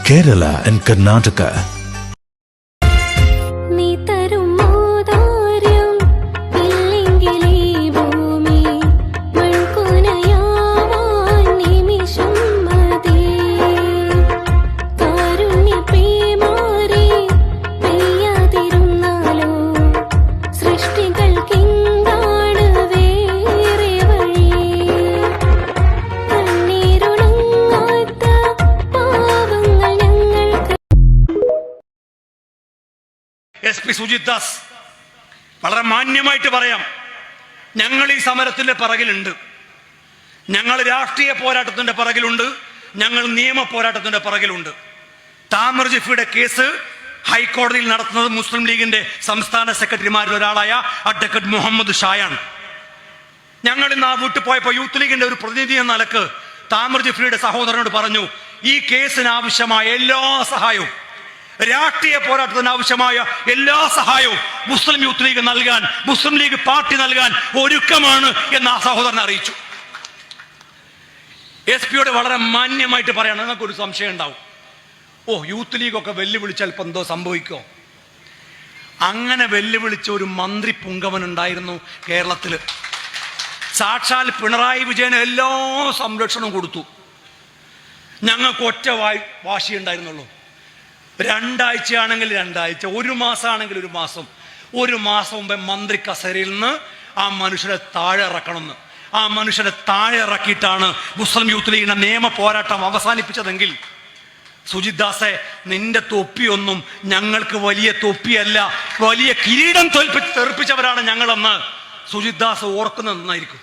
Kerala and Karnataka. SP Sujith Das വളരെ മാന്യമായിട്ട് പറയാം, ഞങ്ങൾ ഈ സമരത്തിന്റെ പിറകിലുണ്ട്. ഞങ്ങൾ രാഷ്ട്രീയ പോരാട്ടത്തിന്റെ പിറകിലുണ്ട്, ഞങ്ങൾ നിയമ പോരാട്ടത്തിന്റെ പിറകിലുണ്ട്. താമർ ജിഫിയുടെ കേസ് ഹൈക്കോടതിയിൽ നടത്തുന്നത് മുസ്ലിം ലീഗിന്റെ സംസ്ഥാന സെക്രട്ടറിമാരിൽ ഒരാളായ അഡ്വക്കേറ്റ് മുഹമ്മദ് ഷായാണ്. ഞങ്ങൾ ഇന്ന് ആ വീട്ടിൽ പോയപ്പോൾ യൂത്ത് ലീഗിന്റെ ഒരു പ്രതിനിധി എന്ന നിലക്ക് താമർ ജിഫിയുടെ സഹോദരനോട് പറഞ്ഞു, ഈ കേസിന് ആവശ്യമായ എല്ലാ സഹായവും, രാഷ്ട്രീയ പോരാട്ടത്തിന് ആവശ്യമായ എല്ലാ സഹായവും മുസ്ലിം യൂത്ത് ലീഗ് നൽകാൻ, മുസ്ലിം ലീഗ് പാർട്ടി നൽകാൻ ഒരുക്കമാണ് എന്ന് ആ സഹോദരനെ അറിയിച്ചു. SP യോട് വളരെ മാന്യമായിട്ട് പറയണം, നിങ്ങൾക്കൊരു സംശയം ഉണ്ടാവും, യൂത്ത് ലീഗൊക്കെ വെല്ലുവിളിച്ചാൽ ഇപ്പം എന്തോ സംഭവിക്കോ? അങ്ങനെ വെല്ലുവിളിച്ച ഒരു മന്ത്രി പുങ്കവൻ ഉണ്ടായിരുന്നു കേരളത്തിൽ. സാക്ഷാൽ പിണറായി വിജയന് എല്ലാ സംരക്ഷണവും കൊടുത്തു. ഞങ്ങൾക്ക് ഒറ്റ വാശിയുണ്ടായിരുന്നുള്ളൂ. 2 ആഴ്ചയാണെങ്കിൽ 2 ആഴ്ച, 1 മാസമാണെങ്കിൽ 1 മാസം. 1 മാസം മുമ്പേ മന്ത്രി കസേരയിൽ നിന്ന് ആ മനുഷ്യരെ താഴെ ഇറക്കണമെന്ന്. ആ മനുഷ്യരെ താഴെ ഇറക്കിയിട്ടാണ് മുസ്ലിം യൂത്ത് ലീഗിന്റെ നിയമ പോരാട്ടം അവസാനിപ്പിച്ചതെങ്കിൽ, സുജിത് ദാസെ, നിന്റെ തൊപ്പിയൊന്നും ഞങ്ങൾക്ക് വലിയ തൊപ്പിയല്ല, വലിയ കിരീടം തെറിപ്പിച്ചവരാണ് ഞങ്ങളെന്ന് സുജിത് ദാസ് ഓർക്കുന്നത് നന്നായിരിക്കും.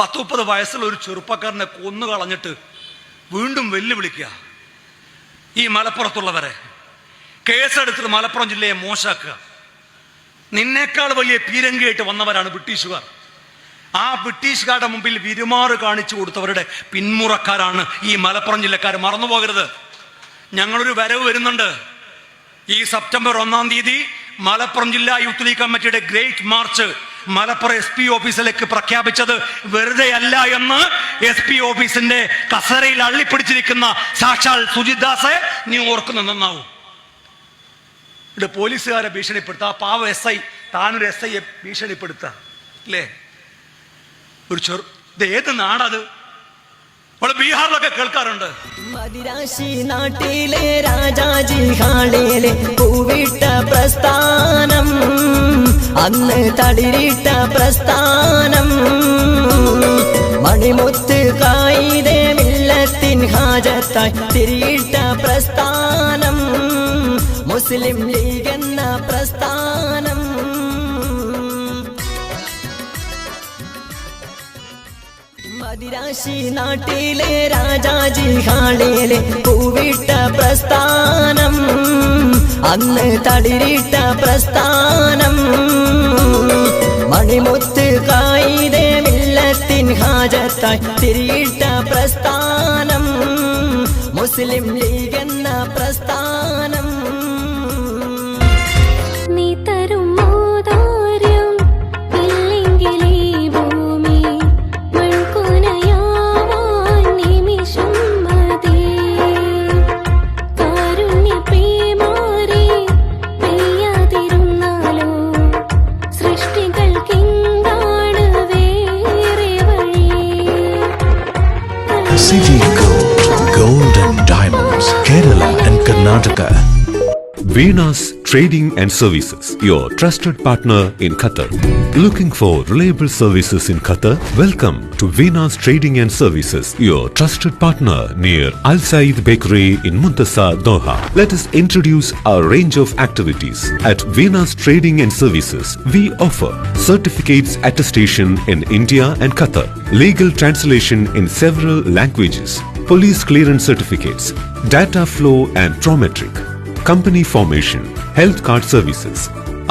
10-30 വയസ്സുള്ള ഒരു ചെറുപ്പക്കാരനെ കൊന്നു കളഞ്ഞിട്ട് വീണ്ടും വെല്ലുവിളിക്കുക ഈ മലപ്പുറത്തുള്ളവരെ. കേസെടുത്തിട്ട് മലപ്പുറം ജില്ലയെ മോശാക്കുക. നിന്നേക്കാൾ വലിയ പീരങ്കിയായിട്ട് വന്നവരാണ് ബ്രിട്ടീഷുകാർ. ആ ബ്രിട്ടീഷുകാരുടെ മുമ്പിൽ വിരുമാറ് കാണിച്ചു കൊടുത്തവരുടെ പിന്മുറക്കാരാണ് ഈ മലപ്പുറം ജില്ലക്കാർ. മറന്നുപോകരുത്. ഞങ്ങളൊരു വരവ് വരുന്നുണ്ട്. ഈ സെപ്റ്റംബർ 1-ാം തീയതി മലപ്പുറം ജില്ലാ യൂത്ത് ലീഗ് കമ്മിറ്റിയുടെ ഗ്രേറ്റ് മാർച്ച് മലപ്പുറം SP ഓഫീസിലേക്ക് പ്രഖ്യാപിച്ചത് വെറുതെ അല്ല എന്ന് SP ഓഫീസിന്റെ കസേരയിൽ അള്ളിപ്പിടിച്ചിരിക്കുന്ന സാക്ഷാൽ സുജിത് ദാസെ നീ ഓർക്കുന്ന നന്നാവും. ഇവിടെ പോലീസുകാരെ ഭീഷണിപ്പെടുത്തുക, ആ പാവ SI താനൊരു SIയെ ഭീഷണിപ്പെടുത്തുക അല്ലേ? ഇത് ഏത് നാടത്? ബീഹാറിലൊക്കെ കേൾക്കാറുണ്ട്. മദിരാശി നാട്ടിലെ രാജാജി ഹാളിലെ പൂവിട്ട പ്രസ്ഥാനം, അന്ന് തളിരിട്ട പ്രസ്ഥാനം, മണിമുത്ത് കായിദേ മില്ലത്തിൻ ഹാജത്തായി തിരിയിട്ട പ്രസ്ഥാനം, മുസ്ലിം ലീഗ് എന്ന പ്രസ്ഥാനം. മദിരാശി നാട്ടിലെ രാജാജി ഹാളിലെ പൂവിട്ട പ്രസ്ഥാനം, അന്ന് തളിരിട്ട പ്രസ്ഥാനം, മണിമുത്ത് കായിദേ മില്ലത്തിൻ ഹാജത്തായി തിരിയിട്ട പ്രസ്ഥാനം, മുസ്ലിം ലീഗ് എന്ന പ്രസ്ഥാനം. City Gold and Diamonds, Kerala and Karnataka. Veena's Trading and Services, your trusted partner in Qatar. Looking for reliable services in Qatar? Welcome to Veena's Trading and Services, your trusted partner near Al Said Bakery in Muntasa, Doha. Let us introduce our range of activities. At Veena's Trading and Services, we offer certificates attestation in India and Qatar, legal translation in several languages, police clearance certificates, data flow and prometric, company formation, health card services.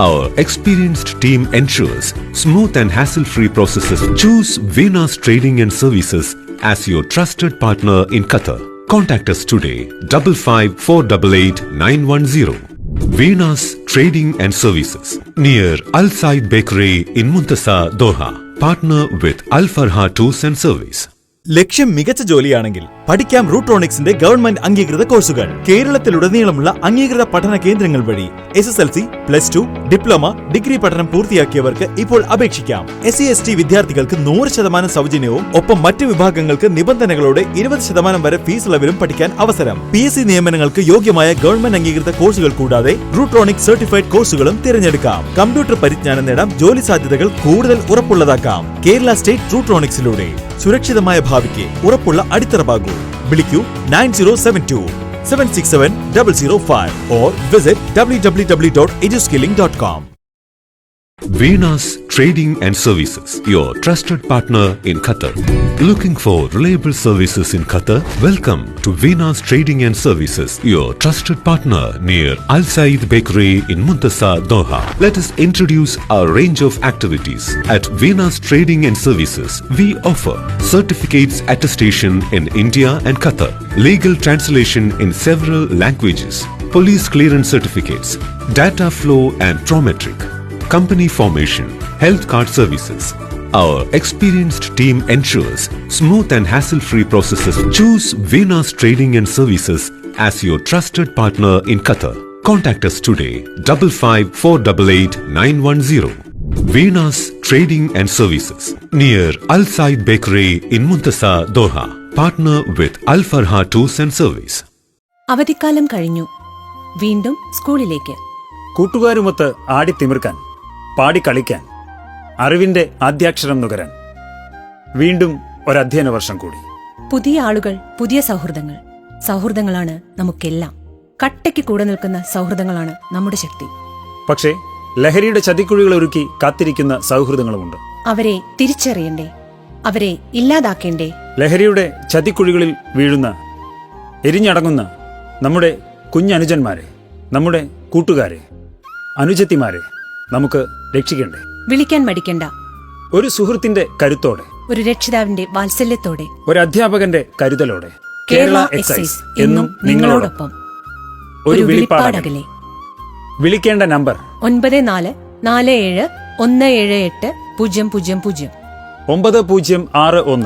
Our experienced team ensures smooth and hassle-free processes. Choose Veena's Trading and Services as your trusted partner in Qatar. Contact us today, 55488910. Veena's Trading and Services, near Al Said Bakery in Muntasa, Doha. Partner with Al Farha Tours and Service. ലക്ഷ്യം മികച്ച ജോലിയാണെങ്കിൽ പഠിക്കാം റൂട്രോണിക്സിന്റെ government അംഗീകൃത കോഴ്സുകൾ. കേരളത്തിലുടനീളമുള്ള അംഗീകൃത പഠന കേന്ദ്രങ്ങൾ വഴി SSLC, +2, diploma, degree പഠനം പൂർത്തിയാക്കിയവർക്ക് ഇപ്പോൾ അപേക്ഷിക്കാം. SC/ST വിദ്യാർത്ഥികൾക്ക് 100% സൗജന്യവും ഒപ്പം മറ്റ് വിഭാഗങ്ങൾക്ക് നിബന്ധനകളോടെ 20% വരെ ഫീസ് ഇളവിലും പഠിക്കാൻ അവസരം. PSC നിയമനങ്ങൾക്ക് യോഗ്യമായ ഗവൺമെന്റ് അംഗീകൃത കോഴ്സുകൾ കൂടാതെ റൂട്രോണിക്സ് സർട്ടിഫൈഡ് കോഴ്സുകളും തിരഞ്ഞെടുക്കാം. കമ്പ്യൂട്ടർ പരിജ്ഞാനം നേടാം, ജോലി സാധ്യതകൾ കൂടുതൽ ഉറപ്പുള്ളതാക്കാം. കേരള സ്റ്റേറ്റ് റൂട്രോണിക്സിലൂടെ സുരക്ഷിതമായ ഭാവിക്ക് ഉറപ്പുള്ള അടിത്തറ. വിളിക്കൂ 9072 767 005 or visit www.eduskilling.com. Venus Trading and Services, your trusted partner in Qatar. Looking for reliable services in Qatar? Welcome to Venus Trading and Services, your trusted partner near Al Said Bakery in Muntasa, Doha. Let us introduce our range of activities. At Venus Trading and Services, we offer certificates attestation in India and Qatar, legal translation in several languages, police clearance certificates, data flow and prometric, company formation, health card services. Our experienced team ensures smooth and hassle-free processes. Choose Venus Trading and Services as your trusted partner in Qatar. Contact us today 55488910. Venus Trading and Services near Al Said Bakery in Muntasa, Doha. Partner with Al Farha Tours and Service. അവധിക്കാലം കഴിഞ്ഞു. വീണ്ടും സ്കൂളിലേക്ക്. കൂട്ടുകാരുമൊത്ത് ആടിത്തിമിർക്കാൻ, പാടിക്കളിക്കാൻ, അറിവിന്റെ ആദ്യാക്ഷരം നുകരാൻ. വീണ്ടും ഒരധ്യയന വർഷം കൂടി. പുതിയ ആളുകൾ, പുതിയ സൗഹൃദങ്ങൾ. സൗഹൃദങ്ങളാണ് നമുക്കെല്ലാം. കട്ടയ്ക്ക് കൂടെ നിൽക്കുന്ന സൗഹൃദങ്ങളാണ് നമ്മുടെ ശക്തി. പക്ഷേ ലഹരിയുടെ ചതിക്കുഴികൾ ഒരുക്കി കാത്തിരിക്കുന്ന സൗഹൃദങ്ങളുമുണ്ട്. അവരെ തിരിച്ചറിയണ്ടേ? അവരെ ഇല്ലാതാക്കേണ്ടേ? ലഹരിയുടെ ചതിക്കുഴികളിൽ വീഴുന്ന, എരിഞ്ഞടങ്ങുന്ന നമ്മുടെ കുഞ്ഞനുജന്മാരെ, നമ്മുടെ കൂട്ടുകാരെ, അനുജത്തിമാരെ നമുക്ക് രക്ഷിക്കണ്ടേ? വിളിക്കാൻ മടിക്കണ്ട. ഒരു സുഹൃത്തിന്റെ കരുത്തോടെ, ഒരു രക്ഷിതാവിന്റെ വാത്സല്യത്തോടെ, ഒരു അധ്യാപകന്റെ കരുതലോടെ. കേരള എക്സൈസ് എന്നും നിങ്ങളോടൊപ്പം. ഒരു വിളിപ്പാടകലെ. വിളിക്കേണ്ട നമ്പർ 9447178000. 9061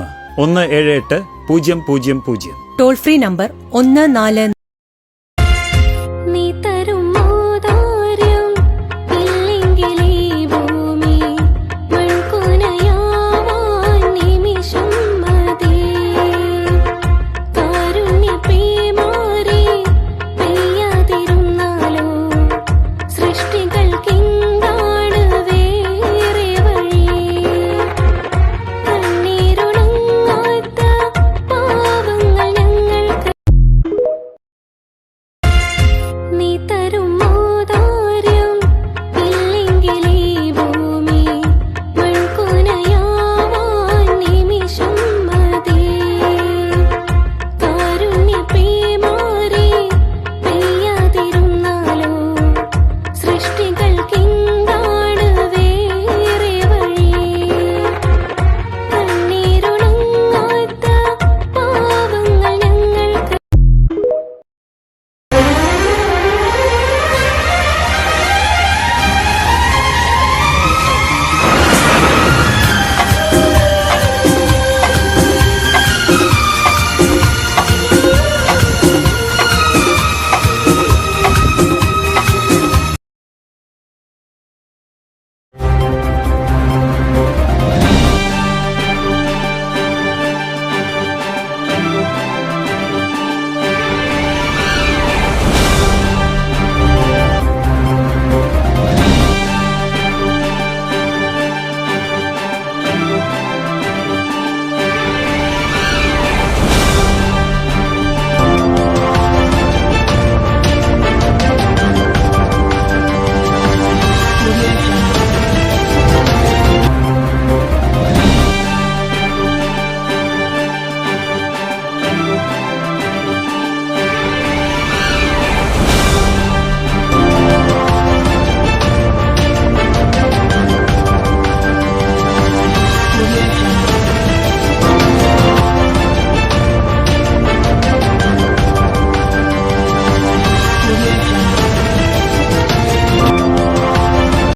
178 000. Toll free number 14